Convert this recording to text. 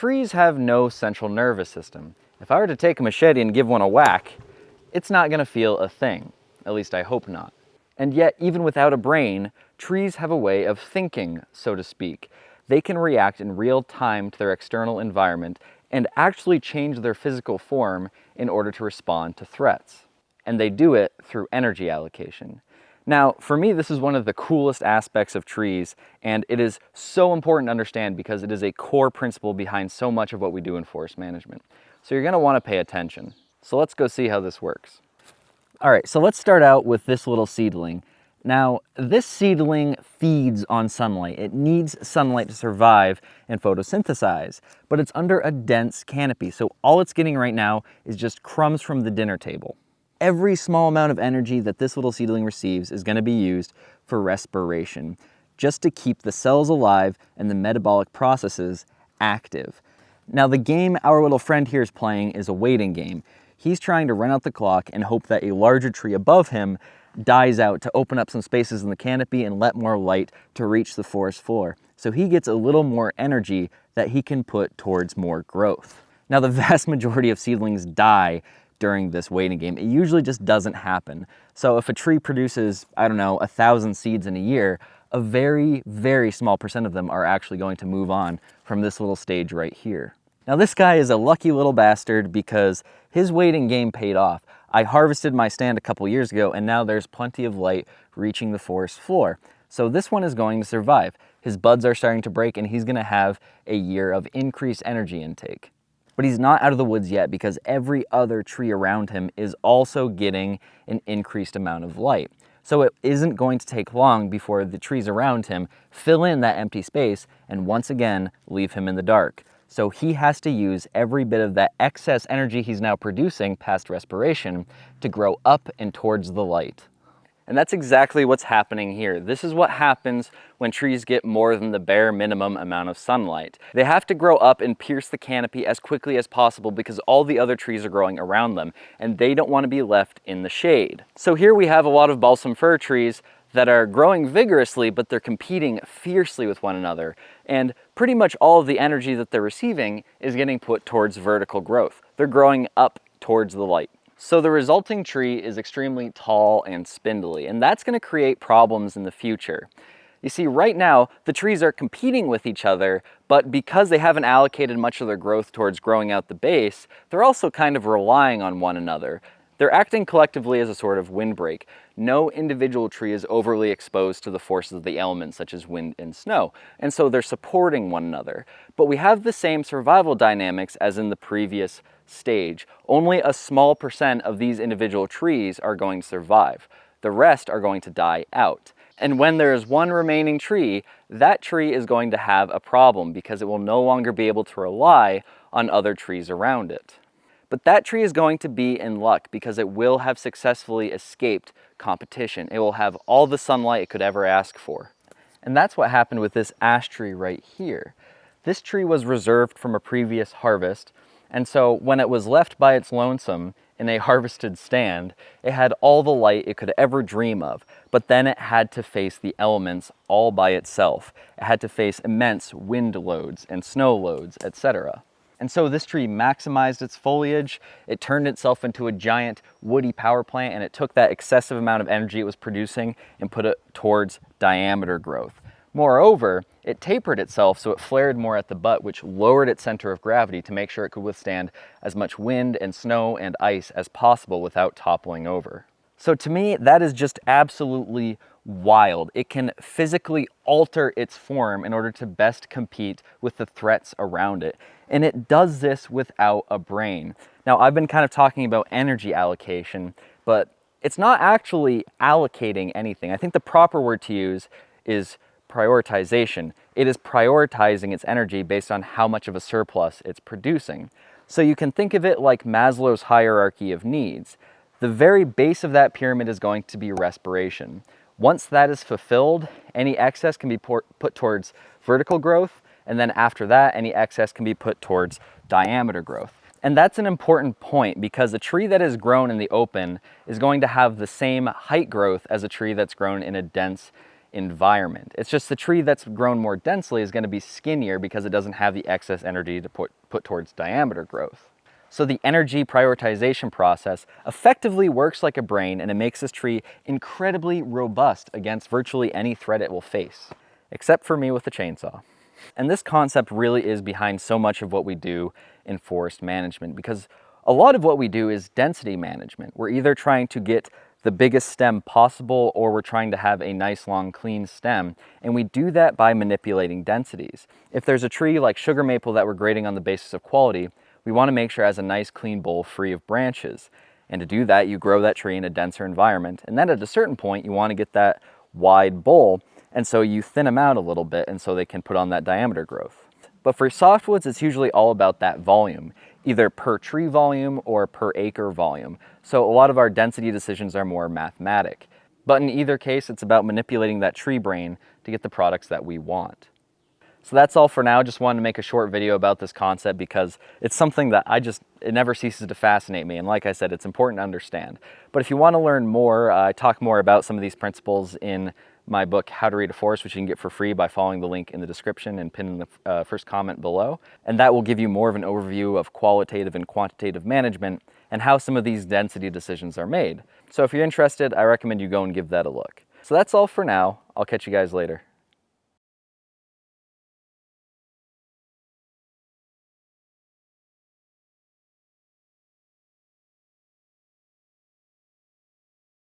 trees have no central nervous system. If I were to take a machete and give one a whack, it's not gonna feel a thing. At least I hope not. And yet, even without a brain, trees have a way of thinking, so to speak. They can react in real time to their external environment and actually change their physical form in order to respond to threats. And they do it through energy allocation. Now, for me, this is one of the coolest aspects of trees, and it is so important to understand because it is a core principle behind so much of what we do in forest management. So you're gonna wanna pay attention. So let's go see how this works. All right, so let's start out with this little seedling. Now, this seedling feeds on sunlight. It needs sunlight to survive and photosynthesize, but it's under a dense canopy, so all it's getting right now is just crumbs from the dinner table. Every small amount of energy that this little seedling receives is going to be used for respiration, just to keep the cells alive and the metabolic processes active. Now, the game our little friend here is playing is a waiting game. He's trying to run out the clock and hope that a larger tree above him dies out to open up some spaces in the canopy and let more light to reach the forest floor. So he gets a little more energy that he can put towards more growth. Now, the vast majority of seedlings die during this waiting game. It usually just doesn't happen. So if a tree produces, I don't know, 1,000 seeds in a year, a very, very small percent of them are actually going to move on from this little stage right here. Now this guy is a lucky little bastard because his waiting game paid off. I harvested my stand a couple years ago and now there's plenty of light reaching the forest floor. So this one is going to survive. His buds are starting to break and he's gonna have a year of increased energy intake. But he's not out of the woods yet because every other tree around him is also getting an increased amount of light. So it isn't going to take long before the trees around him fill in that empty space and once again leave him in the dark. So he has to use every bit of that excess energy he's now producing past respiration to grow up and towards the light. And that's exactly what's happening here. This is what happens when trees get more than the bare minimum amount of sunlight. They have to grow up and pierce the canopy as quickly as possible because all the other trees are growing around them and they don't want to be left in the shade. So here we have a lot of balsam fir trees that are growing vigorously, but they're competing fiercely with one another. And pretty much all of the energy that they're receiving is getting put towards vertical growth. They're growing up towards the light. So the resulting tree is extremely tall and spindly, and that's going to create problems in the future. You see, right now, the trees are competing with each other, but because they haven't allocated much of their growth towards growing out the base, they're also kind of relying on one another. They're acting collectively as a sort of windbreak. No individual tree is overly exposed to the forces of the elements such as wind and snow, and so they're supporting one another. But we have the same survival dynamics as in the previous stage. Only a small percent of these individual trees are going to survive. The rest are going to die out. And when there is one remaining tree, that tree is going to have a problem because it will no longer be able to rely on other trees around it. But that tree is going to be in luck because it will have successfully escaped competition. It will have all the sunlight it could ever ask for. And that's what happened with this ash tree right here. This tree was reserved from a previous harvest, and so when it was left by its lonesome in a harvested stand, it had all the light it could ever dream of, but then it had to face the elements all by itself. It had to face immense wind loads and snow loads, etc. And so this tree maximized its foliage, it turned itself into a giant woody power plant, and it took that excessive amount of energy it was producing and put it towards diameter growth. Moreover, it tapered itself so it flared more at the butt, which lowered its center of gravity to make sure it could withstand as much wind and snow and ice as possible without toppling over. So to me, that is just absolutely wild. It can physically alter its form in order to best compete with the threats around it. And it does this without a brain. Now, I've been kind of talking about energy allocation, but it's not actually allocating anything. I think the proper word to use is prioritization. It is prioritizing its energy based on how much of a surplus it's producing. So you can think of it like Maslow's hierarchy of needs. The very base of that pyramid is going to be respiration. Once that is fulfilled, any excess can be put towards vertical growth, and then after that, any excess can be put towards diameter growth. And that's an important point because a tree that is grown in the open is going to have the same height growth as a tree that's grown in a dense environment. It's just the tree that's grown more densely is going to be skinnier because it doesn't have the excess energy to put towards diameter growth. So the energy prioritization process effectively works like a brain, and it makes this tree incredibly robust against virtually any threat it will face, except for me with the chainsaw. And this concept really is behind so much of what we do in forest management, because a lot of what we do is density management. We're either trying to get the biggest stem possible, or we're trying to have a nice long clean stem, and we do that by manipulating densities. If there's a tree like sugar maple that we're grading on the basis of quality, we want to make sure it has a nice clean bole free of branches. And to do that, you grow that tree in a denser environment, and then at a certain point you want to get that wide bole, and so you thin them out a little bit and so they can put on that diameter growth. But for softwoods, it's usually all about that volume, either per tree volume or per acre volume. So a lot of our density decisions are more mathematic. But in either case, it's about manipulating that tree brain to get the products that we want. So that's all for now. Just wanted to make a short video about this concept because it's something that it never ceases to fascinate me. And like I said, it's important to understand. But if you want to learn more, I talk more about some of these principles in my book, How to Read a Forest, which you can get for free by following the link in the description and pinning the first comment below. And that will give you more of an overview of qualitative and quantitative management and how some of these density decisions are made. So if you're interested, I recommend you go and give that a look. So that's all for now. I'll catch you guys later.